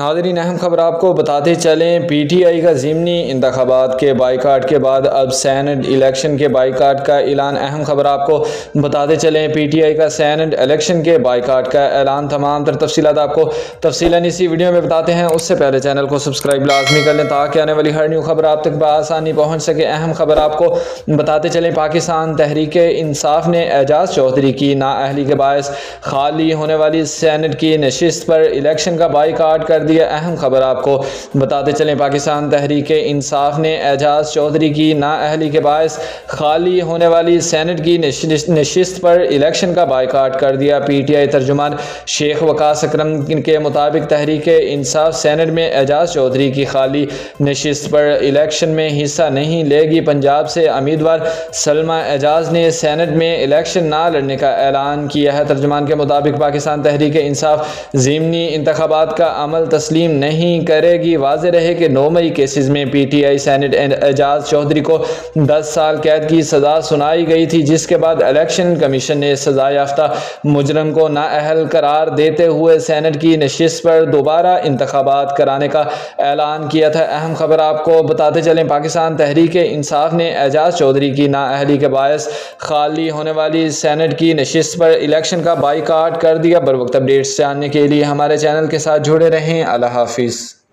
ناظرین، اہم خبر آپ کو بتاتے چلیں، پی ٹی آئی کا ضمنی انتخابات کے بائیکاٹ کے بعد اب سینٹ الیکشن کے بائیکاٹ کا اعلان۔ اہم خبر آپ کو بتاتے چلیں، پی ٹی آئی کا سینٹ الیکشن کے بائیکاٹ کا اعلان۔ تمام تر تفصیلات آپ کو تفصیلاً اسی ویڈیو میں بتاتے ہیں، اس سے پہلے چینل کو سبسکرائب لازمی کر لیں تاکہ آنے والی ہر نیو خبر آپ تک بآسانی پہنچ سکے۔ اہم خبر آپ کو بتاتے چلیں، پاکستان تحریک انصاف نے اعجاز چودھری کی نااہلی کے باعث خالی ہونے والی سینٹ کی نشست پر الیکشن کا بائیکاٹ کر دیا۔ اہم خبر آپ کو بتاتے چلیں، پاکستان تحریک انصاف نے اعجاز چودھری کی نااہلی کے باعث خالی ہونے والی سینٹ کی نشست پر الیکشن کا بائیکاٹ کر دیا۔ پی ٹی آئی ترجمان شیخ وقاص اکرم کے مطابق تحریک انصاف سینٹ میں اعجاز چودھری کی خالی نشست پر الیکشن میں حصہ نہیں لے گی۔ پنجاب سے امیدوار سلمہ اعجاز نے سینٹ میں الیکشن نہ لڑنے کا اعلان کیا ہے۔ ترجمان کے مطابق پاکستان تحریک انصاف ضمنی انتخابات کا عمل تسلیم نہیں کرے گی۔ واضح رہے کہ 9 مئی کیسز میں پی ٹی آئی سینٹ اعجاز چودھری کو 10 سال قید کی سزا سنائی گئی تھی، جس کے بعد الیکشن کمیشن نے سزا یافتہ مجرم کو نااہل قرار دیتے ہوئے سینٹ کی نشست پر دوبارہ انتخابات کرانے کا اعلان کیا تھا۔ اہم خبر آپ کو بتاتے چلیں، پاکستان تحریک انصاف نے اعجاز چودھری کی نااہلی کے باعث خالی ہونے والی سینٹ کی نشست پر الیکشن کا بائیکاٹ کر دیا۔ بروقت اپڈیٹس جاننے کے لیے ہمارے چینل کے ساتھ جڑے رہیں۔ اللہ حافظ۔